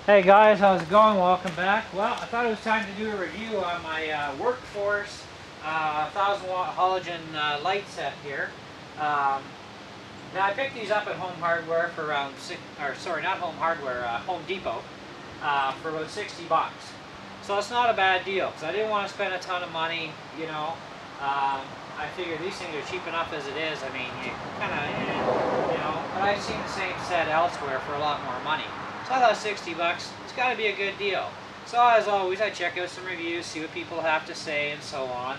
Hey guys, how's it going? Welcome back. Well, I thought it was time to do a review on my Workforce 1000-watt halogen light set here. Now I picked these up at Home Hardware for around not Home Hardware, Home Depot for about 60 bucks. So it's not a bad deal because I didn't want to spend a ton of money, you know. I figured these things are cheap enough as it is. I mean, you kind of, you know, but I've seen the same set elsewhere for a lot more money. So I thought 60 bucks, it's got to be a good deal. So as always, I check out some reviews, see what people have to say and so on.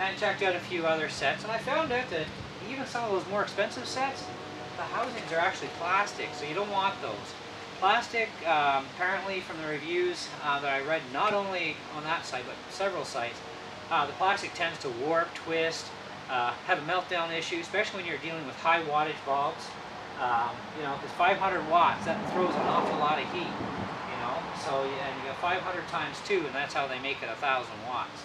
And checked out a few other sets, and I found out that even some of those more expensive sets, the housings are actually plastic, so you don't want those. Plastic, apparently from the reviews that I read, not only on that site, but several sites, the plastic tends to warp, twist, have a meltdown issue, especially when you're dealing with high wattage bulbs. You know, because 500 watts, that throws an awful lot of heat, you know. So, and you got 500 times 2, and that's how they make it 1,000 watts.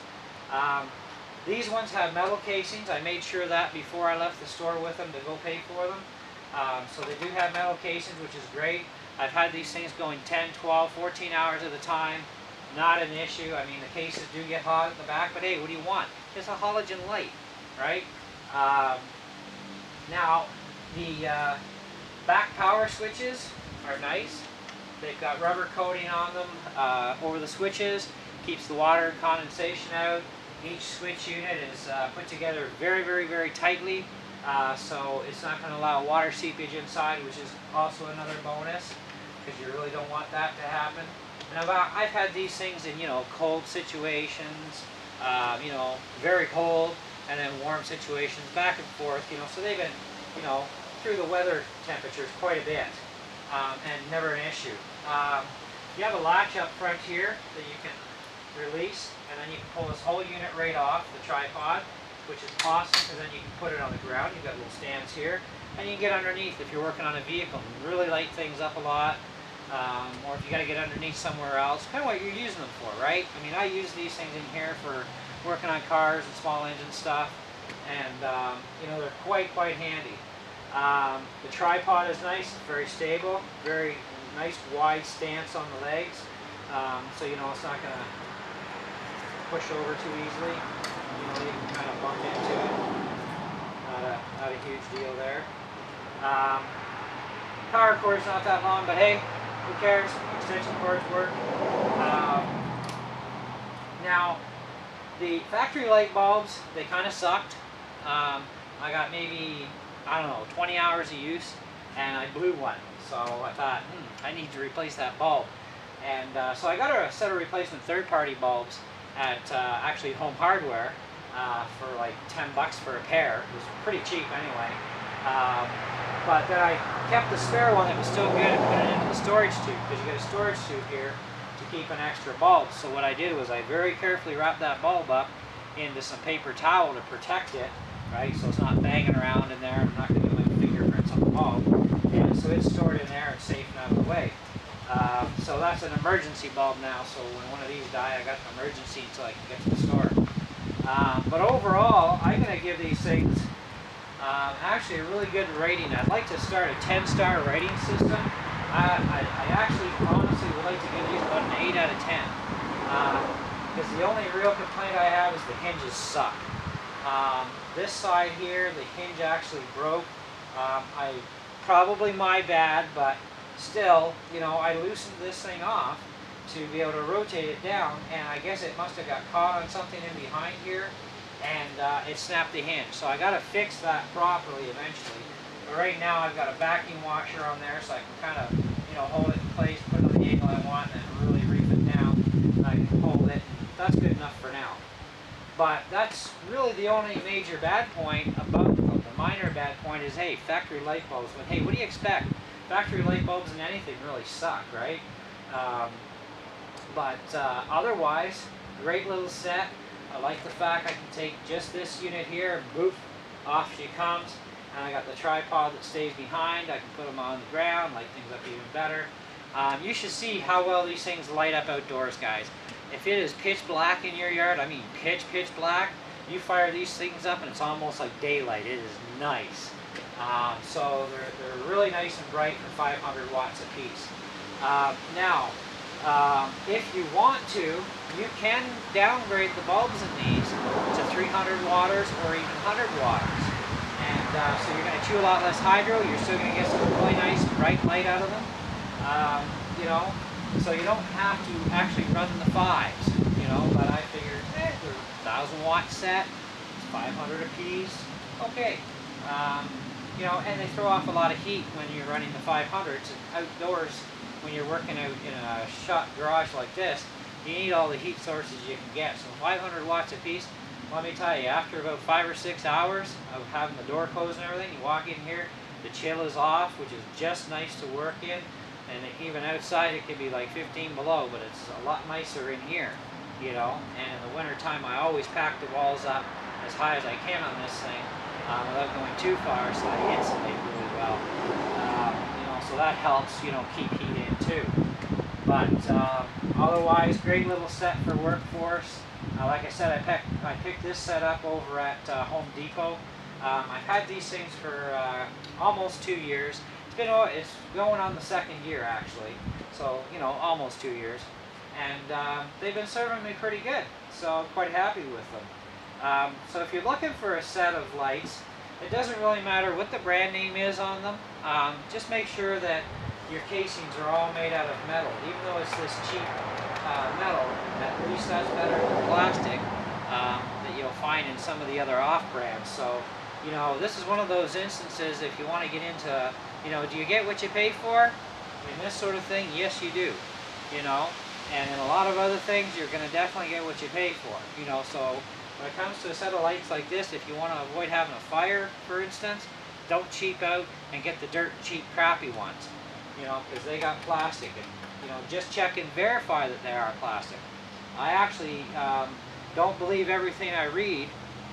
These ones have metal casings. I made sure that before I left the store with them to go pay for them. So they do have metal casings, which is great. I've had these things going 10, 12, 14 hours at a time. Not an issue. I mean, the cases do get hot at the back, but hey, what do you want? It's a halogen light, right? Now, the back power switches are nice. They've got rubber coating on them over the switches. Keeps the water condensation out. Each switch unit is put together very, very, very tightly, so it's not going to allow water seepage inside, which is also another bonus, because you really don't want that to happen. And I've had these things in, you know, cold situations, you know, very cold, and then warm situations, back and forth, you know, so they've been, you know, through the weather temperatures quite a bit, and never an issue. You have a latch up front here that you can release, and then you can pull this whole unit right off the tripod, which is awesome because then you can put it on the ground. You've got little stands here, and you can get underneath if you're working on a vehicle and really light things up a lot, or if you got to get underneath somewhere else, kind of what you're using them for, right? I mean, I use these things in here for working on cars and small engine stuff, and you know, they're quite handy. The tripod is nice, very stable, very nice wide stance on the legs, so you know it's not going to push over too easily. You know, you can kind of bump into it. Not a huge deal there. Power cord's not that long, but hey, who cares? Extension cords work. Now, the factory light bulbs, they kind of sucked. I got maybe, I don't know, 20 hours of use, and I blew one. So I thought, I need to replace that bulb. And so I got a set of replacement third-party bulbs at actually Home Hardware for like 10 bucks for a pair. It was pretty cheap anyway. But then I kept the spare one that was still good and put it into the storage tube, because you get a storage tube here to keep an extra bulb. So what I did was I very carefully wrapped that bulb up into some paper towel to protect it, right? So it's not banging around in there. I'm not going to do my fingerprints on the bulb. And so it's stored in there and safe and out of the way. So that's an emergency bulb now, so when one of these die, I got an emergency until I can get to the store. But overall, I'm going to give these things actually a really good rating. I'd like to start a 10-star rating system. I actually honestly would like to give these about an 8 out of 10. Because the only real complaint I have is the hinges suck. This side here, the hinge actually broke. Probably my bad, but still, you know, I loosened this thing off to be able to rotate it down, and I guess it must have got caught on something in behind here, and it snapped the hinge. So I got to fix that properly eventually. But right now I've got a vacuum washer on there, so I can kind of, you know, hold it in place, put it on the angle I want, and then really reef it down, and I can hold it. That's good enough for now. But that's really the only major bad point about them. The minor bad point is, hey, factory light bulbs. But hey, what do you expect? Factory light bulbs and anything really suck, right? Otherwise, great little set. I like the fact I can take just this unit here, boop, off she comes. And I got the tripod that stays behind. I can put them on the ground, light things up even better. You should see how well these things light up outdoors, guys. If it is pitch black in your yard, I mean pitch black, you fire these things up and it's almost like daylight. It is nice. So they're really nice and bright for 500 watts a piece. Now, If you want to, you can downgrade the bulbs in these to 300 watters or even 100 watters. And so you're going to chew a lot less hydro. You're still going to get some really nice bright light out of them. You know, so you don't have to actually run the 5s. You know, but I figured, they're 1,000-watt set, it's 500 apiece. Okay. You know, and they throw off a lot of heat when you're running the 500s. And outdoors, when you're working out in a shut garage like this, you need all the heat sources you can get. So 500 watts a piece, let me tell you, after about 5 or 6 hours of having the door closed and everything, you walk in here, the chill is off, which is just nice to work in. And even outside it can be like 15 below, but it's a lot nicer in here, you know. And in the winter time, I always pack the walls up as high as I can on this thing without going too far, so I insulate really well. You know, so that helps, you know, keep heat in too. But otherwise, great little set for workforce. Like I said, I picked this set up over at Home Depot. I've had these things for almost 2 years. It's going on the 2nd year actually, so you know, almost 2 years, and they've been serving me pretty good, so I'm quite happy with them. So if you're looking for a set of lights, it doesn't really matter what the brand name is on them. Just make sure that your casings are all made out of metal, even though it's this cheap metal. At least that's better than plastic that you'll find in some of the other off-brands. So you know, this is one of those instances, if you want to get into, you know, do you get what you pay for? In this sort of thing, yes you do, you know. And in a lot of other things, you're going to definitely get what you pay for, you know. So when it comes to a set of lights like this, if you want to avoid having a fire, for instance, don't cheap out and get the dirt cheap crappy ones, you know, because they got plastic. And, you know, just check and verify that they are plastic. I actually don't believe everything I read.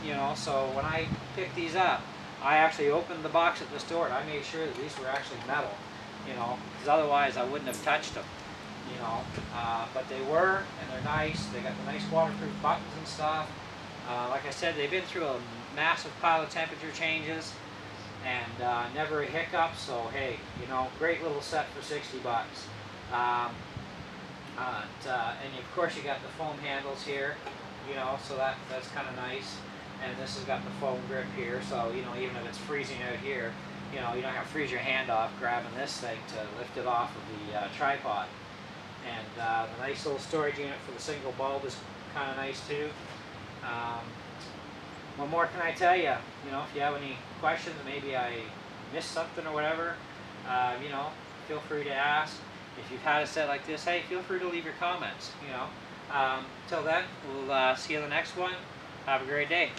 You know, so when I picked these up, I actually opened the box at the store and I made sure that these were actually metal, you know, because otherwise I wouldn't have touched them, you know. But they were, and they're nice. They got the nice waterproof buttons and stuff. Like I said, they've been through a massive pile of temperature changes and never a hiccup. So hey, you know, great little set for 60 bucks. And of course you got the foam handles here, you know, so that's kind of nice. And this has got the foam grip here, so you know, even if it's freezing out here, you know, you don't have to freeze your hand off grabbing this thing to lift it off of the tripod. And the nice little storage unit for the single bulb is kind of nice too. What more can I tell you? You know, if you have any questions, maybe I missed something or whatever, you know, feel free to ask. If you've had a set like this, hey, feel free to leave your comments, you know. Till then, we'll see you in the next one. Have a great day.